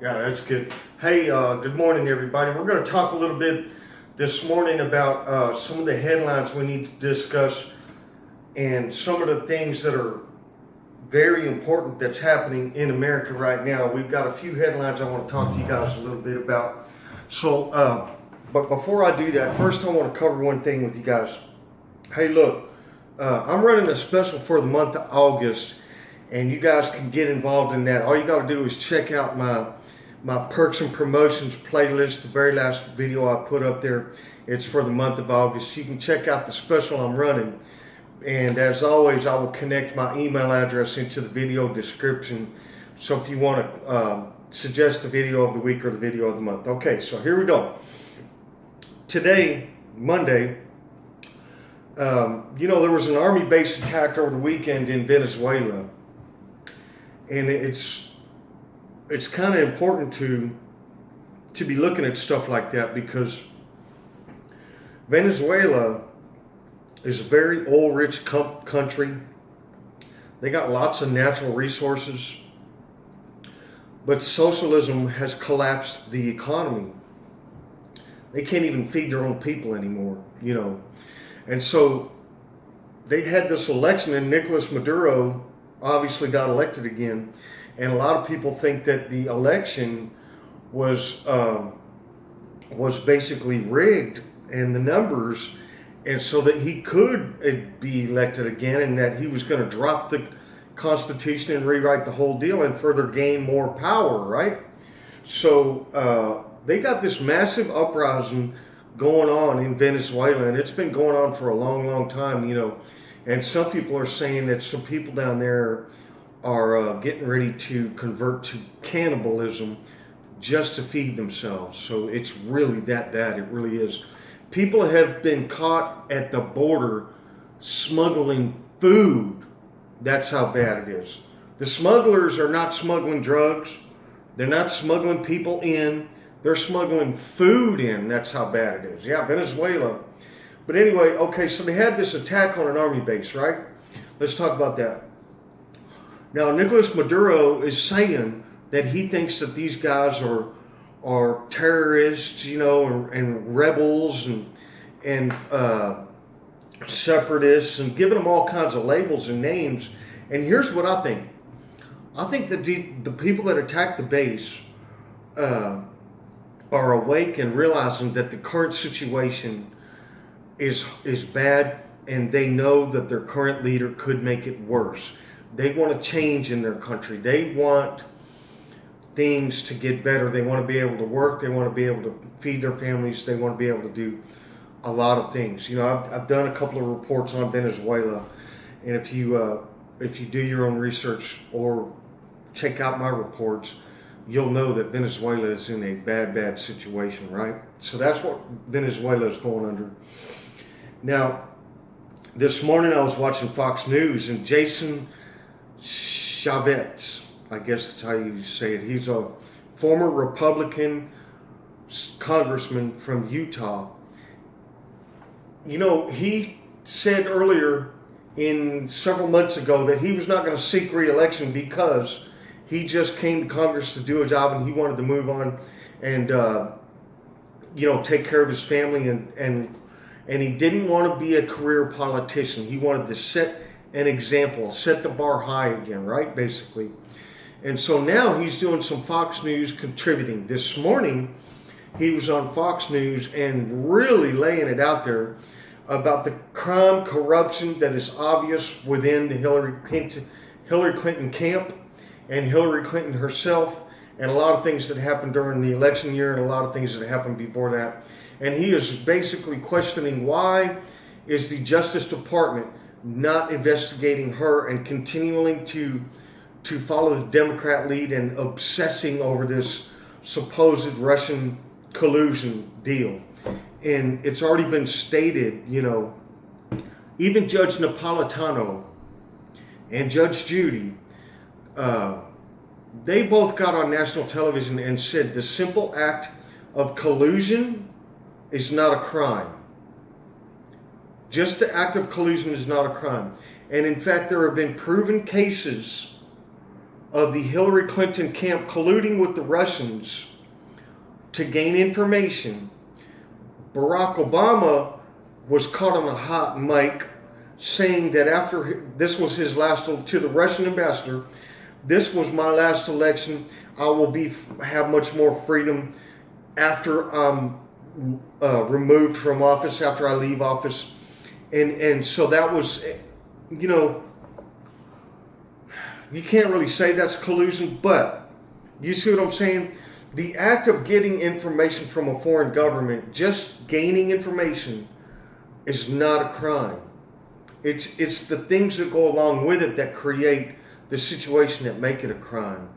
Yeah, that's good. Hey, good morning, everybody. We're going to talk a little bit this morning about some of the headlines we need to discuss and some of the things that are very important that's happening in America right now. We've got a few headlines I want to talk to you guys a little bit about. But before I do that, first I want to cover one thing with you guys. Hey, look, I'm running a special for the month of August, and you guys can get involved in that. All you got to do is check out my perks and promotions playlist. The very last video I put up there, it's for the month of August. You can check out the special I'm running. And as always, I will connect my email address into the video description. So if you want to suggest the video of the week or the video of the month. Okay, so here we go. Today, Monday, there was an army base attack over the weekend in Venezuela. And it's kind of important to be looking at stuff like that, because Venezuela is a very oil rich country. They got lots of natural resources, but socialism has collapsed the economy. They can't even feed their own people anymore, And so they had this election, and Nicolas Maduro obviously got elected again. And a lot of people think that the election was basically rigged, and the numbers, and so that he could be elected again, and that he was going to drop the Constitution and rewrite the whole deal and further gain more power, right? So they got this massive uprising going on in Venezuela, and it's been going on for a long, long time, And some people are saying that some people down there are getting ready to convert to cannibalism just to feed themselves. So it's really that bad. It really is. People have been caught at the border smuggling food. That's how bad it is. The smugglers are not smuggling drugs. They're not smuggling people in. They're smuggling food in. That's how bad it is. Yeah, Venezuela. But anyway, okay, so they had this attack on an army base, right? Let's talk about that. Now, Nicolas Maduro is saying that he thinks that these guys are terrorists, and rebels and separatists, and giving them all kinds of labels and names. And here's what I think. I think that the people that attacked the base are awake and realizing that the current situation is bad, and they know that their current leader could make it worse. They want to change in their country. They want things to get better. They want to be able to work. They want to be able to feed their families. They want to be able to do a lot of things. I've done a couple of reports on Venezuela, and if you do your own research or check out my reports, you'll know that Venezuela is in a bad, bad situation, right? So that's what Venezuela is going under. Now, this morning I was watching Fox News, and Jason Chaffetz, I guess that's how you say it. He's a former Republican congressman from Utah. He said earlier several months ago that he was not going to seek re-election because he just came to Congress to do a job, and he wanted to move on and take care of his family, and he didn't want to be a career politician. He wanted to set an example, set the bar high again, right? Basically. And so now he's doing some Fox News contributing. This morning, he was on Fox News and really laying it out there about the crime, corruption that is obvious within the Hillary Clinton camp and Hillary Clinton herself, and a lot of things that happened during the election year and a lot of things that happened before that. And he is basically questioning, why is the Justice Department not investigating her and continuing to follow the Democrat lead and obsessing over this supposed Russian collusion deal. And it's already been stated, even Judge Napolitano and Judge Judy, they both got on national television and said the simple act of collusion is not a crime. Just the act of collusion is not a crime. And in fact, there have been proven cases of the Hillary Clinton camp colluding with the Russians to gain information. Barack Obama was caught on a hot mic saying that after this was his last, to the Russian ambassador, this was my last election. I will have much more freedom after I'm removed from office, after I leave office. And so that was, you know, you can't really say that's collusion, but you see what I'm saying? The act of getting information from a foreign government, just gaining information, is not a crime. It's the things that go along with it that create the situation that make it a crime.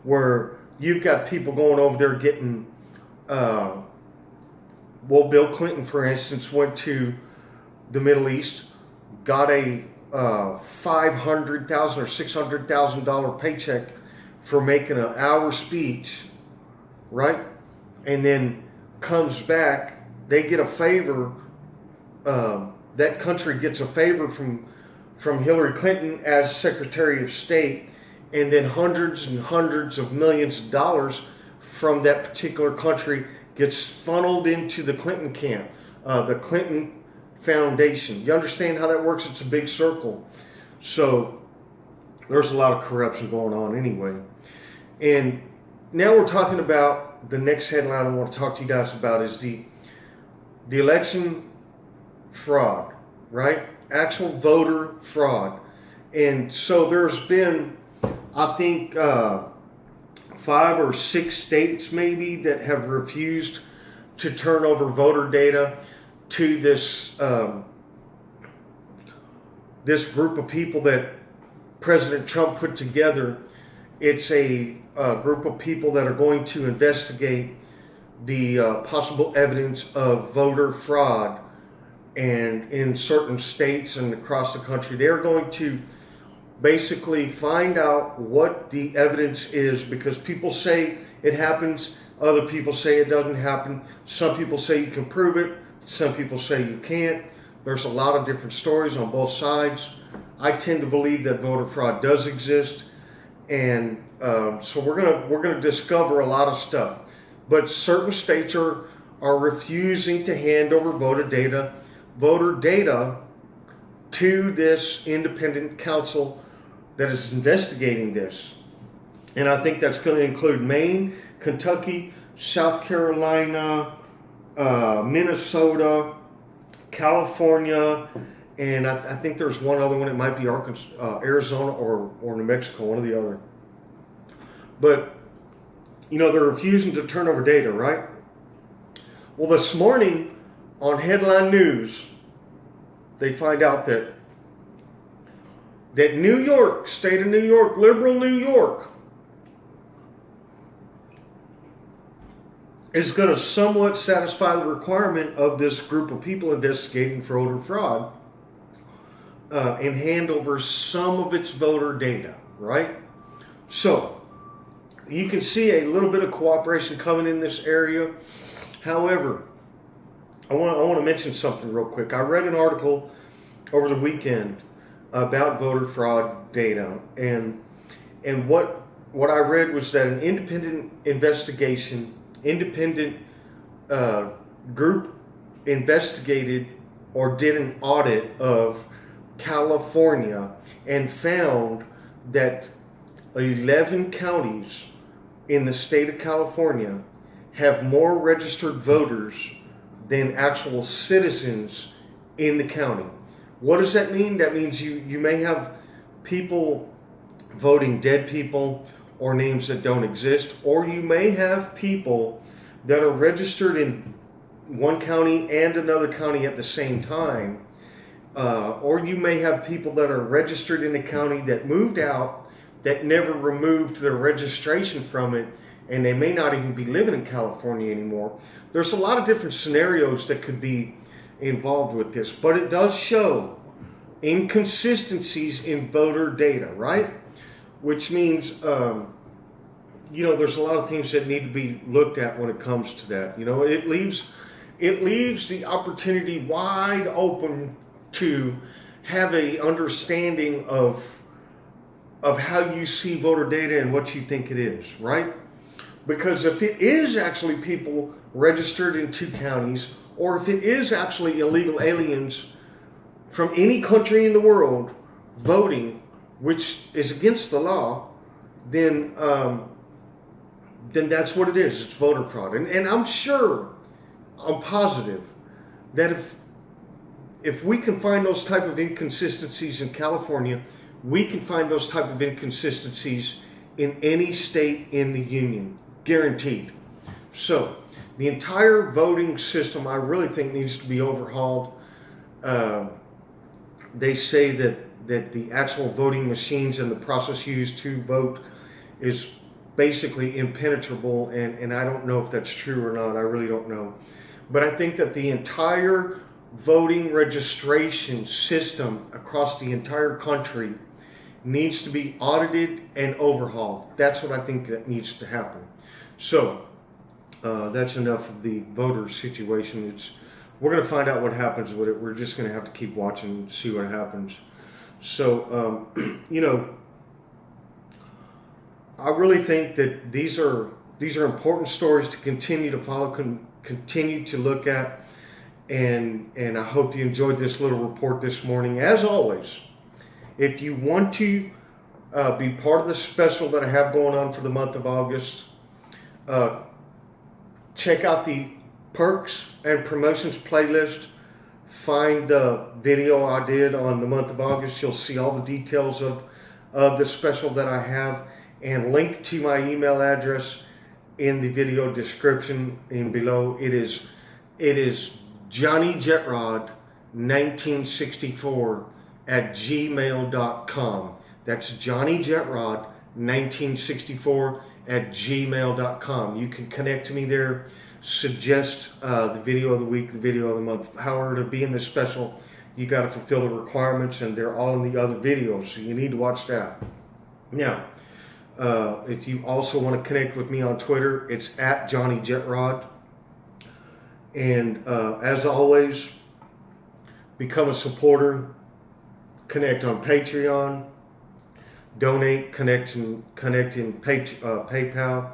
Where you've got people going over there getting, well, Bill Clinton, for instance, went to the Middle East, got a $500,000 or $600,000 paycheck for making an hour speech, right? And then comes back, they get a favor. That country gets a favor from Hillary Clinton as Secretary of State, and then hundreds and hundreds of millions of dollars from that particular country gets funneled into the Clinton camp, the Clinton Foundation. You understand how that works? It's a big circle. So there's a lot of corruption going on anyway. And now we're talking about the next headline I want to talk to you guys about is the election fraud, right? Actual voter fraud. And so there's been, I think, 5 or 6 states maybe that have refused to turn over voter data to this this group of people that President Trump put together. It's a group of people that are going to investigate the possible evidence of voter fraud, and in certain states and across the country, they're going to basically find out what the evidence is, because people say it happens, other people say it doesn't happen. Some people say you can prove it, some people say you can't. There's a lot of different stories on both sides. I tend to believe that voter fraud does exist, and so we're gonna discover a lot of stuff. But certain states are refusing to hand over voter data to this independent council that is investigating this. And I think that's going to include Maine, Kentucky, South Carolina, Minnesota, California, and I think there's one other one. It might be Arkansas, Arizona, or New Mexico, one or the other. But, you know, they're refusing to turn over data, right? Well, this morning on Headline News, they find out that New York, state of New York, liberal New York, is going to somewhat satisfy the requirement of this group of people investigating for voter fraud and hand over some of its voter data, right? So you can see a little bit of cooperation coming in this area. However, I want to mention something real quick. I read an article over the weekend about voter fraud data, and what I read was that an independent investigation, group investigated or did an audit of California and found that 11 counties in the state of California have more registered voters than actual citizens in the county. What does that mean? That means you may have people voting dead people or names that don't exist, or you may have people that are registered in one county and another county at the same time, or you may have people that are registered in a county that moved out, that never removed their registration from it, and they may not even be living in California anymore. There's a lot of different scenarios that could be involved with this, but it does show inconsistencies in voter data, right? Which means, there's a lot of things that need to be looked at when it comes to that. You know, it leaves the opportunity wide open to have a understanding of of how you see voter data and what you think it is, right? Because if it is actually people registered in 2 counties, or if it is actually illegal aliens from any country in the world voting, which is against the law, then that's what it is. It's voter fraud. And I'm sure, I'm positive, that if we can find those type of inconsistencies in California, we can find those type of inconsistencies in any state in the union, guaranteed. So the entire voting system, I really think, needs to be overhauled. They say that the actual voting machines and the process used to vote is basically impenetrable, and I don't know if that's true or not. I really don't know. But I think that the entire voting registration system across the entire country needs to be audited and overhauled. That's what I think that needs to happen. So that's enough of the voter situation. We're going to find out what happens with it. We're just going to have to keep watching and see what happens. So, I really think that these are important stories to continue to follow, continue to look at, and I hope you enjoyed this little report this morning. As always, if you want to be part of the special that I have going on for the month of August, check out the perks and promotions playlist. Find the video I did on the month of August. You'll see all the details of the special that I have, and link to my email address in the video description and below. It is johnnyjetrod1964@gmail.com. That's johnnyjetrod1964@gmail.com. You can connect to me there, suggest the video of the week, the video of the month. However, to be in this special, you got to fulfill the requirements, and they're all in the other videos, so you need to watch that. Now, if you also want to connect with me on Twitter, it's @JohnnyJetrod. And as always, become a supporter. Connect on Patreon. Donate, connect in PayPal.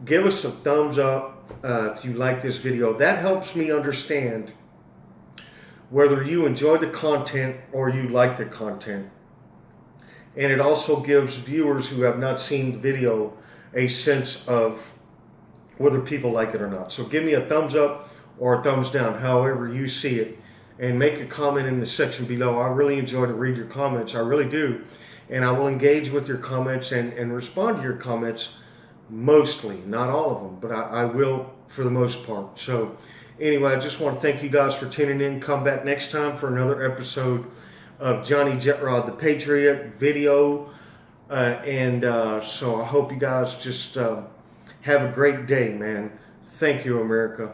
Give us a thumbs up if you like this video. That helps me understand whether you enjoy the content or you like the content. And it also gives viewers who have not seen the video a sense of whether people like it or not. So give me a thumbs up or a thumbs down, however you see it. And make a comment in the section below. I really enjoy to read your comments. I really do. And I will engage with your comments and respond to your comments mostly. Not all of them, but I will for the most part. So anyway, I just want to thank you guys for tuning in. Come back next time for another episode of Johnny Jetrod the Patriot video. So I hope you guys just have a great day, man. Thank you, America.